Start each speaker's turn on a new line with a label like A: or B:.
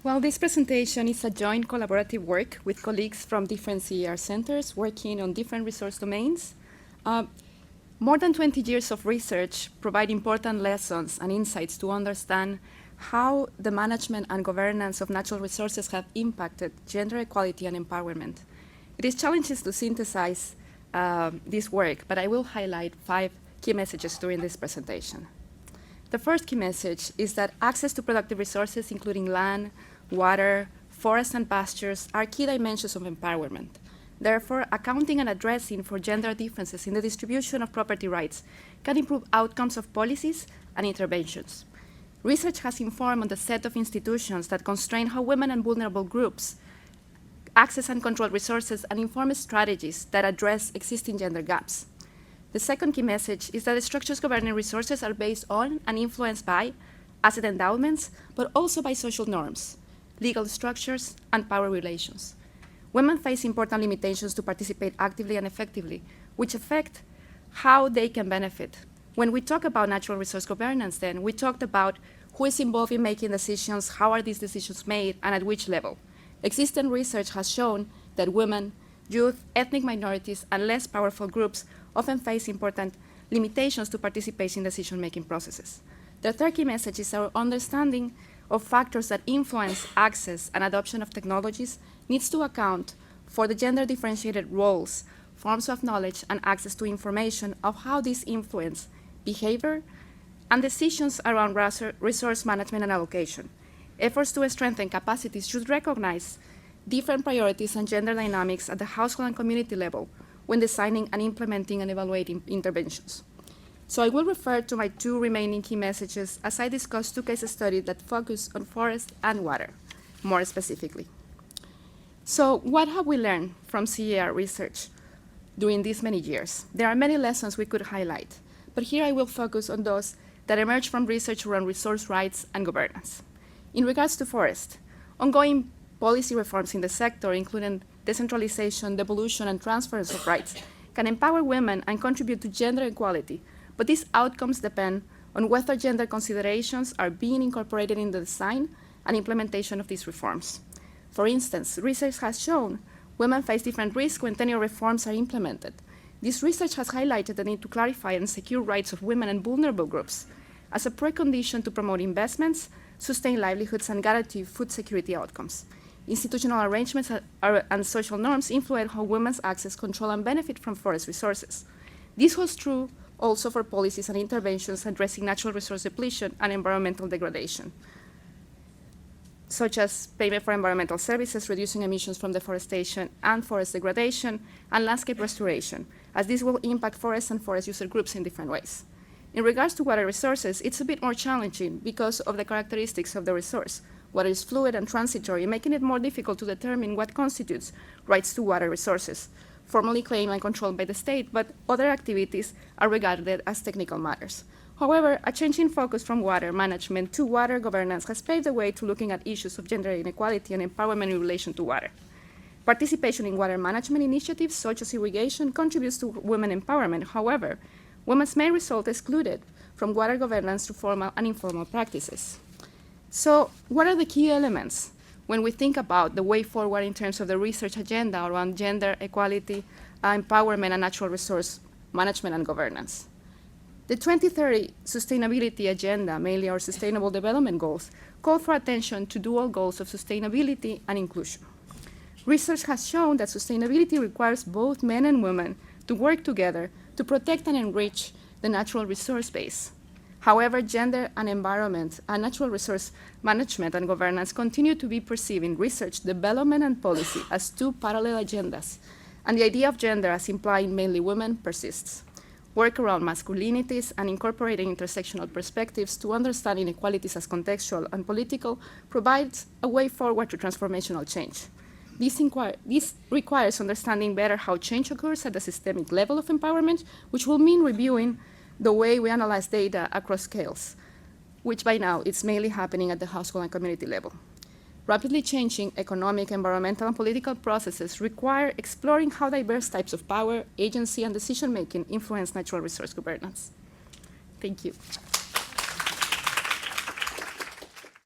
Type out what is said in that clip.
A: Well, this presentation is a joint collaborative work with colleagues from different CGIAR centers working on different resource domains. More than 20 years of research provide important lessons and insights to understand how the management and governance of natural resources have impacted gender equality and empowerment. It is challenging to synthesize this work, but I will highlight 5 key messages during this presentation. The first key message is that access to productive resources, including land, water, forests, and pastures, are key dimensions of empowerment. Therefore, accounting and addressing for gender differences in the distribution of property rights can improve outcomes of policies and interventions. Research has informed on the set of institutions that constrain how women and vulnerable groups access and control resources and inform strategies that address existing gender gaps. The second key message is that the structures governing resources are based on and influenced by asset endowments, but also by social norms, legal structures, and power relations. Women face important limitations to participate actively and effectively, which affect how they can benefit. When we talk about natural resource governance, then, we talked about who is involved in making decisions, how are these decisions made, and at which level. Existing research has shown that women, youth, ethnic minorities, and less powerful groups often face important limitations to participate in decision-making processes. The third key message is our understanding of factors that influence access and adoption of technologies needs to account for the gender-differentiated roles, forms of knowledge, and access to information of how these influence behavior and decisions around resource management and allocation. Efforts to strengthen capacities should recognize different priorities and gender dynamics at the household and community level when designing and implementing and evaluating interventions. So I will refer to my 2 remaining key messages as I discuss 2 case studies that focus on forest and water, more specifically. So what have we learned from CGIAR research during these many years? There are many lessons we could highlight, but here I will focus on those that emerge from research around resource rights and governance. In regards to forest, ongoing policy reforms in the sector, including decentralization, devolution, and transference of rights, can empower women and contribute to gender equality, but these outcomes depend on whether gender considerations are being incorporated in the design and implementation of these reforms. For instance, research has shown women face different risks when tenure reforms are implemented. This research has highlighted the need to clarify and secure rights of women and vulnerable groups as a precondition to promote investments, sustain livelihoods, and guarantee food security outcomes. Institutional arrangements and social norms influence how women's access, control, and benefit from forest resources. This holds true also for policies and interventions addressing natural resource depletion and environmental degradation, such as payment for environmental services, reducing emissions from deforestation and forest degradation, and landscape restoration, as this will impact forests and forest user groups in different ways. In regards to water resources, it's a bit more challenging because of the characteristics of the resource. Water is fluid and transitory, making it more difficult to determine what constitutes rights to water resources, formally claimed and controlled by the state, but other activities are regarded as technical matters. However, a change in focus from water management to water governance has paved the way to looking at issues of gender inequality and empowerment in relation to water. Participation in water management initiatives, such as irrigation, contributes to women empowerment. However, women may result excluded from water governance through formal and informal practices. So, what are the key elements when we think about the way forward in terms of the research agenda around gender equality, empowerment, and natural resource management and governance? The 2030 Sustainability Agenda, mainly our Sustainable Development Goals, call for attention to dual goals of sustainability and inclusion. Research has shown that sustainability requires both men and women to work together to protect and enrich the natural resource base. However, gender and environment and natural resource management and governance continue to be perceived in research, development, and policy as 2 parallel agendas, and the idea of gender as implying mainly women persists. Work around masculinities and incorporating intersectional perspectives to understand inequalities as contextual and political provides a way forward to transformational change. This requires understanding better how change occurs at the systemic level of empowerment, which will mean reviewing the way we analyze data across scales, which by now it's mainly happening at the household and community level. Rapidly changing economic, environmental, and political processes require exploring how diverse types of power, agency, and decision-making influence natural resource governance. Thank you.